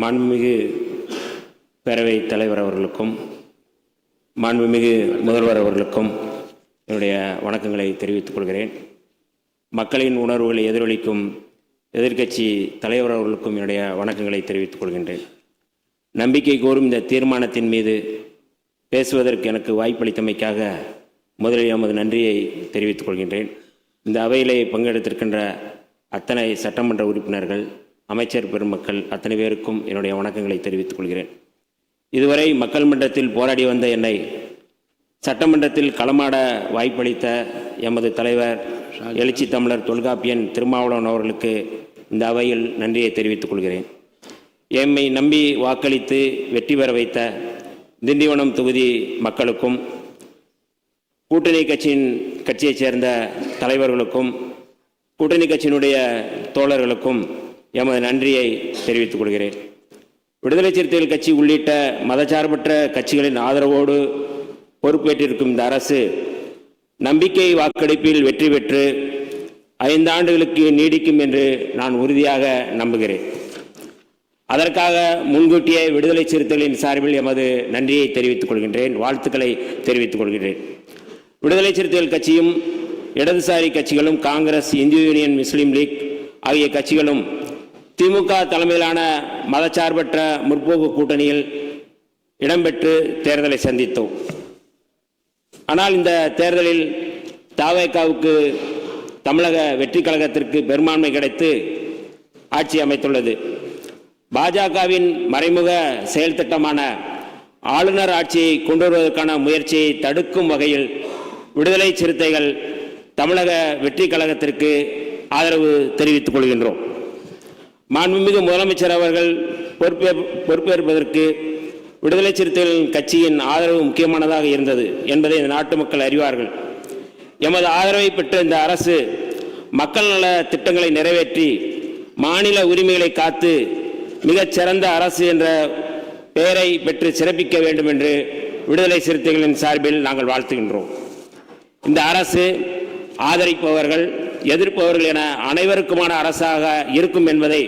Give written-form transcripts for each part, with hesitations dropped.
மாண்புமிகு பேரவைத் தலைவர் அவர்களுக்கும் மாண்புமிகு முதல்வர் அவர்களுக்கும் என்னுடைய வணக்கங்களை தெரிவித்துக் கொள்கிறேன். மக்களின் உணர்வுகளை எதிரொலிக்கும் எதிர்க்கட்சி தலைவர் அவர்களுக்கும் என்னுடைய வணக்கங்களை தெரிவித்துக் கொள்கின்றேன். நம்பிக்கை கோரும் இந்த தீர்மானத்தின் மீது பேசுவதற்கு எனக்கு வாய்ப்பளித்தமைக்காக முதலில் எமது நன்றியை தெரிவித்துக் கொள்கின்றேன். இந்த அவையிலே பங்கெடுத்திருக்கின்ற அத்தனை சட்டமன்ற உறுப்பினர்கள், அமைச்சர் பெருமக்கள் அத்தனை பேருக்கும் என்னுடைய வணக்கங்களை தெரிவித்துக் கொள்கிறேன். இதுவரை மக்கள் மன்றத்தில் போராடி வந்த என்னை சட்டமன்றத்தில் களமாட வாய்ப்பளித்த எமது தலைவர் எழுச்சி தமிழர் தொல்காப்பியன் திருமாவளவன் அவர்களுக்கு இந்த அவையில் நன்றியை தெரிவித்துக் கொள்கிறேன். எம்மை நம்பி வாக்களித்து வெற்றி பெற வைத்த திண்டிவனம் தொகுதி மக்களுக்கும் கூட்டணி கட்சியைச் சேர்ந்த தலைவர்களுக்கும் கூட்டணி கட்சியினுடைய தோழர்களுக்கும் எமது நன்றியை தெரிவித்துக் கொள்கிறேன். விடுதலை சிறுத்தைகள் கட்சி உள்ளிட்ட மதச்சார்பற்ற கட்சிகளின் ஆதரவோடு பொறுப்பேற்றிருக்கும் இந்த அரசு நம்பிக்கை வாக்கெடுப்பில் வெற்றி பெற்று 5 ஆண்டுகளுக்கு நீடிக்கும் என்று நான் உறுதியாக நம்புகிறேன். அதற்காக முன்கூட்டியே விடுதலை சிறுத்தைகளின் சார்பில் எமது நன்றியை தெரிவித்துக் கொள்கின்றேன், வாழ்த்துக்களை தெரிவித்துக் கொள்கின்றேன். விடுதலை சிறுத்தைகள் கட்சியும் இடதுசாரி கட்சிகளும் காங்கிரஸ், இந்திய யூனியன் முஸ்லீம் லீக் ஆகிய கட்சிகளும் திமுக தலைமையிலான மதச்சார்பற்ற முற்போக்கு கூட்டணியில் இடம்பெற்று தேர்தலை சந்தித்தோம். ஆனால் இந்த தேர்தலில் தவேகாவுக்கு தமிழக வெற்றி கழகத்திற்கு பெரும்பான்மை கிடைத்து ஆட்சி அமைத்துள்ளது. பாஜகவின் மறைமுக செயல் திட்டமான ஆளுநர் ஆட்சியை கொண்டு வருவதற்கான முயற்சியை தடுக்கும் வகையில் விடுதலை சிறுத்தைகள் தமிழக வெற்றி கழகத்திற்கு ஆதரவு தெரிவித்துக் கொள்கின்றோம். மாண்புமிகு முதலமைச்சர் அவர்கள் பொறுப்பேற்பதற்கு விடுதலை சிறுத்தைகள் கட்சியின் ஆதரவு முக்கியமானதாக இருந்தது என்பதை இந்த நாட்டு மக்கள் அறிவார்கள். எமது ஆதரவை பெற்ற இந்த அரசு மக்கள் நல திட்டங்களை நிறைவேற்றி மாநில உரிமைகளை காத்து மிகச்சிறந்த அரசு என்ற பெயரை பெற்று சிறப்பிக்க வேண்டும் என்று விடுதலை சிறுத்தைகளின் சார்பில் நாங்கள் வாழ்த்துகின்றோம். இந்த அரசு ஆதரிப்பவர்கள், எதிர்ப்பவர்கள் என அனைவருக்குமான அரசாக இருக்கும் என்பதை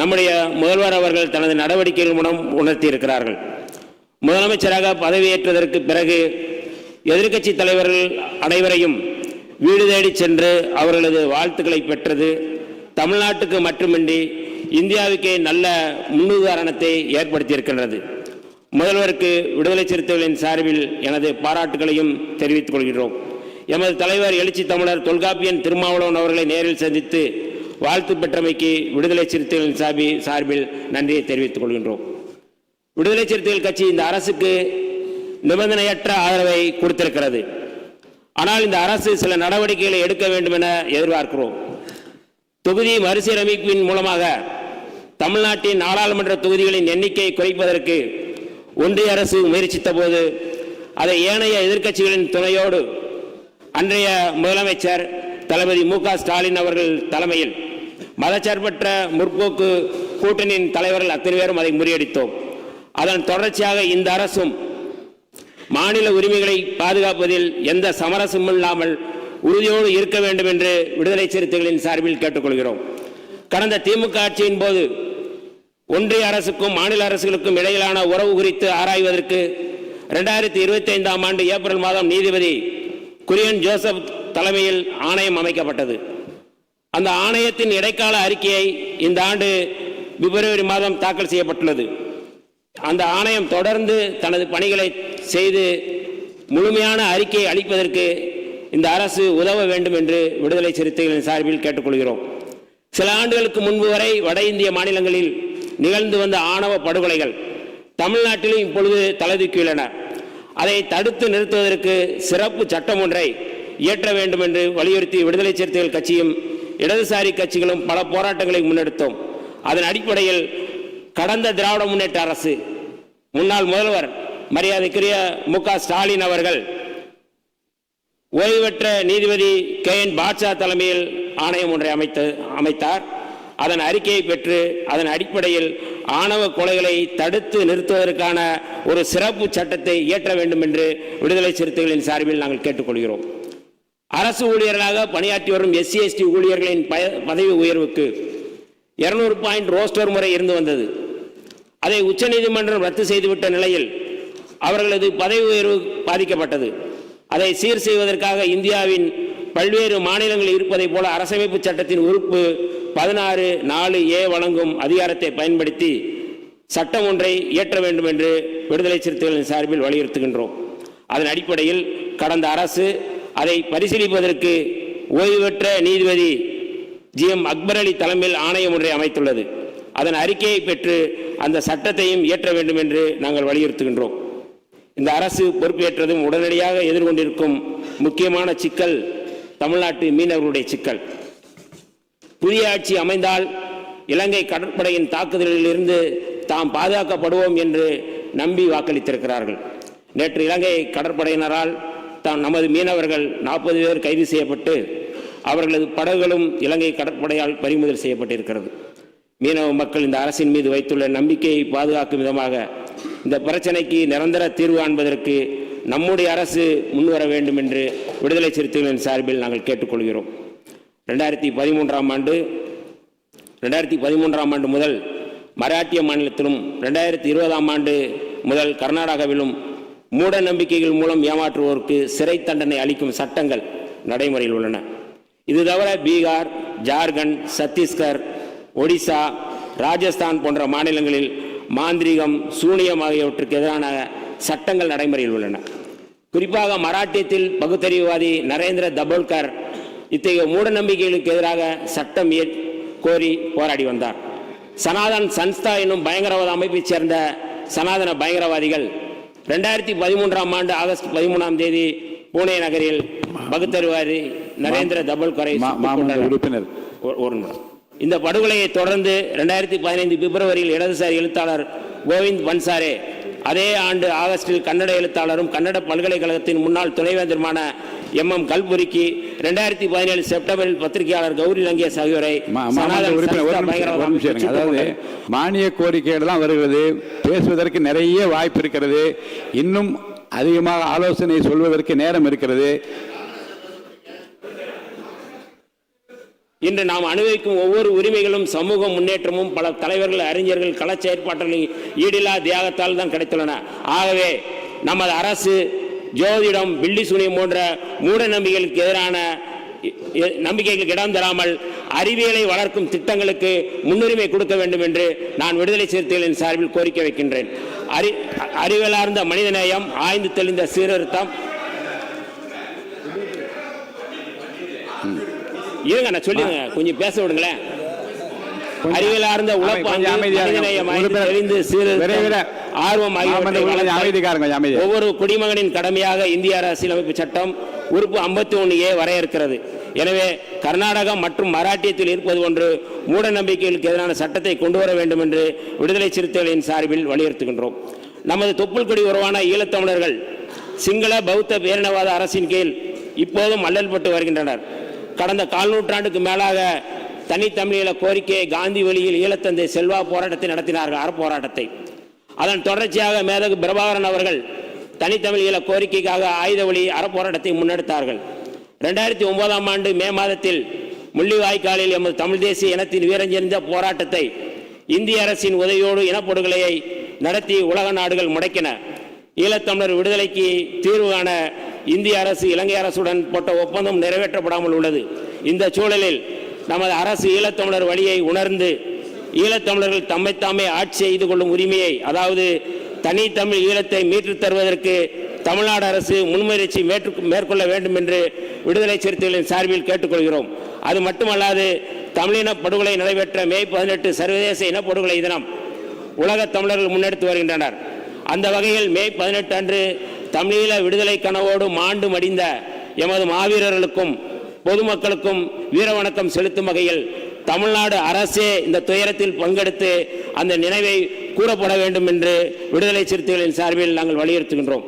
நம்முடைய முதல்வர் அவர்கள் தனது நடவடிக்கைகள் மூலம் உணர்த்தியிருக்கிறார்கள். முதலமைச்சராக பதவியேற்றதற்கு பிறகு எதிர்க்கட்சி தலைவர்கள் அனைவரையும் வீடு தேடி சென்று அவர்களது வாழ்த்துக்களை பெற்றது தமிழ்நாட்டுக்கு மட்டுமின்றி இந்தியாவுக்கே நல்ல முன்னுதாரணத்தை ஏற்படுத்தியிருக்கின்றது. முதல்வருக்கு விடுதலை சிறுத்தைகளின் சார்பில் எனது பாராட்டுகளையும் தெரிவித்துக் கொள்கிறோம். எமது தலைவர் எழுச்சி தமிழர் தொல்காப்பியன் திருமாவளவன் அவர்களை நேரில் சந்தித்து வாழ்த்து பெற்றமைக்கு விடுதலை சிறுத்தைகளின் சார்பில் நன்றியை தெரிவித்துக் கொள்கின்றோம். விடுதலை சிறுத்தைகள் கட்சி இந்த அரசுக்கு நிபந்தனையற்ற ஆதரவை கொடுத்திருக்கிறது. ஆனால் இந்த அரசு சில நடவடிக்கைகளை எடுக்க வேண்டும் என எதிர்பார்க்கிறோம். தொகுதி மறுசீரமைப்பின் மூலமாக தமிழ்நாட்டின் நாடாளுமன்ற தொகுதிகளின் எண்ணிக்கையை குறைப்பதற்கு ஒன்றிய அரசு முயற்சித்த போது அதை ஏனைய எதிர்க்கட்சிகளின் துணையோடு அன்றைய முதலமைச்சர் தளபதி மு.க. ஸ்டாலின் அவர்கள் தலைமையில் மதச்சார்பற்ற முற்போக்கு கூட்டணியின் தலைவர்கள் அத்தனை பேரும் அதை முறியடித்தோம். அதன் தொடர்ச்சியாக இந்த அரசும் மாநில உரிமைகளை பாதுகாப்பதில் எந்த சமரசமும் இல்லாமல் உறுதியோடு இருக்க வேண்டும் என்று விடுதலை சிறுத்தைகளின் சார்பில் கேட்டுக்கொள்கிறோம். கடந்த திமுக ஆட்சியின் போது ஒன்றிய அரசுக்கும் மாநில அரசுகளுக்கும் இடையிலான உறவு குறித்து ஆராய்வதற்கு 2025ஆம் ஆண்டு ஏப்ரல் மாதம் நீதிபதி குரியன் ஜோசப் தலைமையில் ஆணையம் அமைக்கப்பட்டது. அந்த ஆணையத்தின் இடைக்கால அறிக்கையை இந்த ஆண்டு பிப்ரவரி மாதம் தாக்கல் செய்யப்பட்டுள்ளது. அந்த ஆணையம் தொடர்ந்து தனது பணிகளை செய்து முழுமையான அறிக்கையை அளிப்பதற்கு இந்த அரசு உதவ வேண்டும் என்று விடுதலை சிறுத்தைகளின் சார்பில் கேட்டுக்கொள்கிறோம். சில ஆண்டுகளுக்கு முன்பு வரை வட இந்திய மாநிலங்களில் நிகழ்ந்து வந்த ஆணவ படுகொலைகள் தமிழ்நாட்டிலும் இப்பொழுது தலைதூக்கியுள்ளன. அதை தடுத்து நிறுத்துவதற்கு சிறப்பு சட்டம் ஒன்றை இயற்ற வேண்டும் என்று வலியுறுத்தி விடுதலை சிறுத்தைகள் கட்சியும் இடதுசாரி கட்சிகளும் பல போராட்டங்களை முன்னெடுத்தோம். அதன் அடிப்படையில் கடந்த திராவிட முன்னேற்ற அரசு முன்னாள் முதல்வர் மரியாதைக்குரிய மு.க. ஸ்டாலின் அவர்கள் ஓய்வு பெற்ற நீதிபதி K.N. பாட்ஷா தலைமையில் ஆணையம் ஒன்றை அமைத்தார். அதன் அறிக்கையை பெற்று அதன் அடிப்படையில் ஆணவ கொலைகளை தடுத்து நிறுத்துவதற்கான ஒரு சிறப்பு சட்டத்தை இயற்ற வேண்டும் என்று விடுதலை சிறுத்தைகளின் சார்பில் நாங்கள் கேட்டுக்கொள்கிறோம். அரசு ஊழியர்களாக பணியாற்றி வரும் SC/ST ஊழியர்களின் பதவி உயர்வுக்கு 200 பாயிண்ட் ரோஸ்டர் முறை இருந்து வந்தது. அதை உச்சநீதிமன்றம் ரத்து செய்துவிட்ட நிலையில் அவர்களது பதவி உயர்வு பாதிக்கப்பட்டது. அதை சீர் செய்வதற்காக இந்தியாவின் பல்வேறு மாநிலங்களில் இருப்பதைப் போல அரசமைப்பு சட்டத்தின் உறுப்பு 16(4)A வழங்கும் அதிகாரத்தை பயன்படுத்தி சட்டம் ஒன்றை இயற்ற வேண்டும் என்று விடுதலை சிறுத்தைகளின் சார்பில் வலியுறுத்துகின்றோம். அதன் அடிப்படையில் கடந்த அரசு அதை பரிசீலிப்பதற்கு ஓய்வு பெற்ற நீதிபதி GM அக்பர் அலி தலைமையில் ஆணையம் ஒன்றை அமைத்துள்ளது. அதன் அறிக்கையை பெற்று அந்த சட்டத்தையும் இயற்ற வேண்டும் என்று நாங்கள் வலியுறுத்துகின்றோம். இந்த அரசு பொறுப்பேற்றதும் உடனடியாக எதிர்கொண்டிருக்கும் முக்கியமான சிக்கல் தமிழ்நாட்டு மீனவர்களுடைய சிக்கல். புதிய ஆட்சி அமைந்தால் இலங்கை கடற்படையின் தாக்குதலில் இருந்து தாம் பாதுகாக்கப்படுவோம் என்று நம்பி வாக்களித்திருக்கிறார்கள். நேற்று இலங்கை கடற்படையினரால் நமது மீனவர்கள் 40 பேர் கைது செய்யப்பட்டு அவர்களது படகுகளும் இலங்கை கடற்படையால் பறிமுதல் செய்யப்பட்டிருக்கிறது. மீனவ மக்கள் இந்த அரசின் மீது வைத்துள்ள நம்பிக்கையை பாதுகாக்கும் விதமாக இந்த பிரச்சனைக்கு நிரந்தர தீர்வு காண்பதற்கு நம்முடைய அரசு முன்வர வேண்டும் என்று விடுதலை சிறுத்தைகளின் சார்பில் நாங்கள் கேட்டுக்கொள்கிறோம். 2013ஆம் ஆண்டு முதல் மராட்டிய மாநிலத்திலும் 2020ஆம் ஆண்டு முதல் கர்நாடகாவிலும் மூட நம்பிக்கைகள் மூலம் ஏமாற்றுவோருக்கு சிறை தண்டனை அளிக்கும் சட்டங்கள் நடைமுறையில் உள்ளன. இது தவிர பீகார், ஜார்க்கண்ட், சத்தீஸ்கர், ஒடிசா, ராஜஸ்தான் போன்ற மாநிலங்களில் மாந்திரீகம், சூனியம் ஆகியவற்றுக்கு எதிரான சட்டங்கள் நடைமுறையில் உள்ளன. குறிப்பாக மராட்டியத்தில் பகுத்தறிவுவாதி நரேந்திர தபோல்கர் இத்தகைய மூட நம்பிக்கைகளுக்கு எதிராக சட்டம் கோரி போராடி வந்தார். சனாதன் சன்ஸ்தா என்னும் பயங்கரவாத அமைப்பைச் சேர்ந்த சனாதன பயங்கரவாதிகள் 2013ஆம் ஆண்டு ஆகஸ்ட் 13ஆம் தேதி புனே நகரில் பகுத்தறிவாதி நரேந்திர தபோல்கரை உறுப்பினர் இந்த படுகொலையை தொடர்ந்து 2015 பிப்ரவரியில் இடதுசாரி எழுத்தாளர் கோவிந்த் பன்சாரே, அதே ஆண்டு ஆகஸ்டில் கன்னட எழுத்தாளரும் கன்னட பல்கலைக்கழகத்தின் முன்னாள் துணைவேந்தருமான MM கல்புரிக்கு, 2017 செப்டம்பரில் பத்திரிகையாளர் கௌரி லங்கேஷ் ஆகியோரை அதாவது மானிய கோரிக்கைகள் தான் வருகிறது. பேசுவதற்கு நிறைய வாய்ப்பு இருக்கிறது. இன்னும் அதிகமாக ஆலோசனை சொல்வதற்கு நேரம் இருக்கிறது. இன்று நாம் அனுபவிக்கும் ஒவ்வொரு உரிமைகளும் சமூக முன்னேற்றமும் பல தலைவர்கள், அறிஞர்கள், கள செயற்பாடுகளின் ஈடில்லா தியாகத்தால் தான் கிடைத்துள்ளன. ஆகவே நமது அரசு ஜோதிடம், பில்லி சூனியம் போன்ற மூட நம்பிக்கைகளுக்கு எதிரான நம்பிக்கைகளுக்கு இடம் தராமல் அறிவியலை வளர்க்கும் திட்டங்களுக்கு முன்னுரிமை கொடுக்க வேண்டும் என்று நான் விடுதலை சிறுத்தைகளின் சார்பில் கோரிக்கை வைக்கின்றேன். அறிவியலார்ந்த மனிதநேயம், ஆய்ந்து தெளிந்த சீர்திருத்தம். இருங்க, நான் சொல்லுங்க, கொஞ்சம் பேச விடுங்களேன். அறிவியலார்ந்த உழைப்பாங்க, ஆர்வம் ஒவ்வொரு குடிமகனின் கடமையாக இந்திய அரசியலமைப்பு சட்டம் உறுப்பு 51A வரையறுக்கிறது. எனவே கர்நாடகம் மற்றும் மராட்டியத்தில் இருப்பது போன்று மூட நம்பிக்கைகளுக்கு எதிரான சட்டத்தை கொண்டு வர வேண்டும் என்று விடுதலை சிறுத்தைகளின் சார்பில் வலியுறுத்துகின்றோம். நமது தொப்புள் கொடி உறவான ஈழத்தமிழர்கள் சிங்கள பௌத்த பேரினவாத அரசின் கீழ் இப்போதும் அல்லல்பட்டு வருகின்றனர். கடந்த 4 நூற்றாண்டுக்கு மேலாக தனித்தமிழீழ கோரிக்கையை காந்தி வழியில் ஈழத்தந்தை செல்வா போராட்டத்தை நடத்தினார்கள், அறப்போராட்டத்தை. அதன் தொடர்ச்சியாக மேதகு பிரபாகரன் அவர்கள் தனித்தமிழ் ஈழ கோரிக்கைக்காக ஆயுத வழி அறப்போராட்டத்தை முன்னெடுத்தார்கள். 2009ஆம் ஆண்டு மே மாதத்தில் முள்ளிவாய்க்காலில் எமது தமிழ் தேசிய இனத்தின் வீரஞ்செறிந்த போராட்டத்தை இந்திய அரசின் உதவியோடு இனப்படுகொலையை நடத்தி உலக நாடுகள் முடக்கின. ஈழத்தமிழர் விடுதலைக்கு தீர்வு காண இந்திய அரசு இலங்கை அரசுடன் போட்ட ஒப்பந்தம் நிறைவேற்றப்படாமல் உள்ளது. இந்த சூழலில் நமது அரசு ஈழத்தமிழர் வழியை உணர்ந்து ஈழத்தமிழர்கள் தம்மைத்தாமே ஆட்சி செய்து கொள்ளும் உரிமையை, அதாவது தனித்தமிழ் ஈழத்தை மீட்டு தருவதற்கு தமிழ்நாடு அரசு முன்முயற்சி மேற்கொள்ள வேண்டும் என்று விடுதலை சிறுத்தைகளின் சார்பில் கேட்டுக்கொள்கிறோம். அது மட்டுமல்லாது தமிழின படுகொலை நடைபெற்ற மே 18 சர்வதேச இனப்படுகொலை தினம் உலக தமிழர்கள் முன்னெடுத்து வருகின்றனர். அந்த வகையில் மே 18 அன்று தமிழீழ விடுதலை கனவோடு மாண்டு மடிந்த எமது மாவீரர்களுக்கும் பொதுமக்களுக்கும் வீரவணக்கம் செலுத்தும் வகையில் தமிழ்நாடு அரசே இந்த துயரத்தில் பங்கெடுத்து அந்த நினைவை கூறப்பட வேண்டும் என்று விடுதலை சிறுத்தைகளின் சார்பில் நாங்கள் வலியுறுத்துகின்றோம்.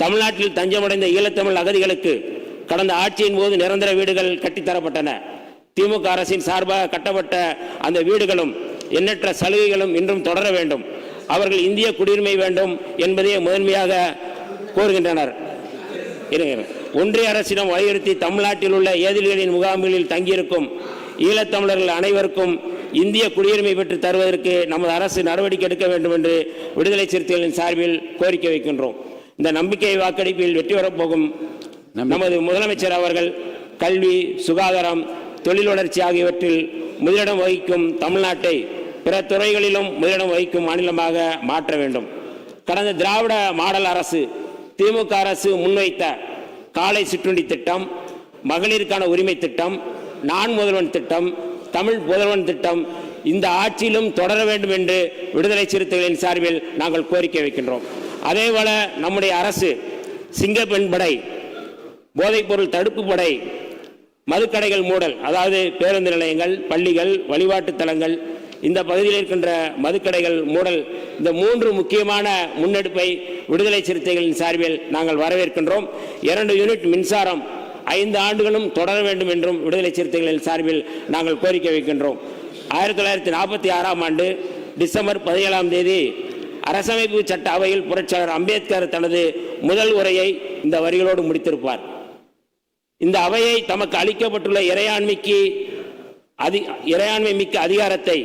தமிழ்நாட்டில் தஞ்சமடைந்த ஈழத்தமிழ் அகதிகளுக்கு கடந்த ஆட்சியின் போது நிரந்தர வீடுகள் கட்டித்தரப்பட்டன. திமுக அரசின் சார்பாக கட்டப்பட்ட அந்த வீடுகளும் எண்ணற்ற சலுகைகளும் இன்றும் தொடர வேண்டும். அவர்கள் இந்திய குடியுரிமை வேண்டும் என்பதை முதன்மையாக கோருகின்றனர். ஒன்றிய அரசிடம் வலியுறுத்தி தமிழ்நாட்டில் உள்ள ஏதிலிகளின் முகாம்களில் தங்கியிருக்கும் ஈழத்தமிழர்கள் அனைவருக்கும் இந்திய குடியுரிமை பெற்று தருவதற்கு நமது அரசு நடவடிக்கை எடுக்க வேண்டும் என்று விடுதலை சிறுத்தைகளின் சார்பில் கோரிக்கை வைக்கின்றோம். இந்த நம்பிக்கை வாக்கெடுப்பில் வெற்றி பெறப்போகும் நமது முதலமைச்சர் அவர்கள் கல்வி, சுகாதாரம், தொழில் வளர்ச்சி ஆகியவற்றில் முதலிடம் வகிக்கும் தமிழ்நாட்டை பிற துறைகளிலும் முதலிடம் வகிக்கும் மாநிலமாக மாற்ற வேண்டும். கடந்த திராவிட மாடல் அரசு திமுக அரசு முன்வைத்த காலை சிற்றுண்டி திட்டம், மகளிருக்கான உரிமை திட்டம், நான் முதல்வன் திட்டம், தமிழ் புதல்வன் திட்டம் இந்த ஆட்சியிலும் தொடர வேண்டும் என்று விடுதலை சிறுத்தைகளின் சார்பில் நாங்கள் கோரிக்கை வைக்கின்றோம். அதேபோல நம்முடைய அரசு சிங்கப்பெண் படை, போதைப்பொருள் தடுப்பு படை, மதுக்கடைகள் மூடல், அதாவது பேருந்து நிலையங்கள், பள்ளிகள், வழிபாட்டு தலங்கள், இந்த பகுதியில் இருக்கின்ற மதுக்கடைகள் மூடல், இந்த 3 முக்கியமான முன்னெடுப்பை விடுதலை சிறுத்தைகளின் சார்பில் நாங்கள் வரவேற்கின்றோம். 2 யூனிட் மின்சாரம் 5 ஆண்டுகளும் தொடர வேண்டும் என்றும் விடுதலை சிறுத்தைகளின் சார்பில் நாங்கள் கோரிக்கை வைக்கின்றோம். 1946ஆம் ஆண்டு டிசம்பர் 17ஆம் தேதி அரசமைப்பு சட்ட அவையில் புரட்சியாளர் அம்பேத்கர் தனது முதல் உரையை இந்த வரிகளோடு முடித்திருப்பார். இந்த அவையை தமக்கு அளிக்கப்பட்டுள்ள இறையாண்மை மிக்க அதிகாரத்தை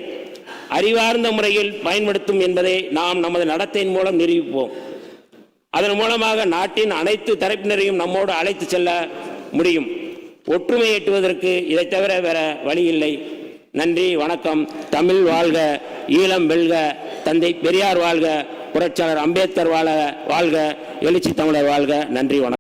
அறிவார்ந்த முறையில் பயன்படுத்தும் என்பதை நாம் நமது நடத்தையின் மூலம் நிரூபிப்போம். அதன் மூலமாக நாட்டின் அனைத்து தரப்பினரையும் நம்மோடு அழைத்து செல்ல முடியும். ஒற்றுமை எட்டுவதற்கு இதை தவிர வேற வழி இல்லை. நன்றி, வணக்கம். தமிழ் வாழ்க, ஈழம் வெல்க, தந்தை பெரியார் வாழ்க, புரட்சியாளர் அம்பேத்கர் வாழ்க, எழுச்சி தமிழர் வாழ்க. நன்றி, வணக்கம்.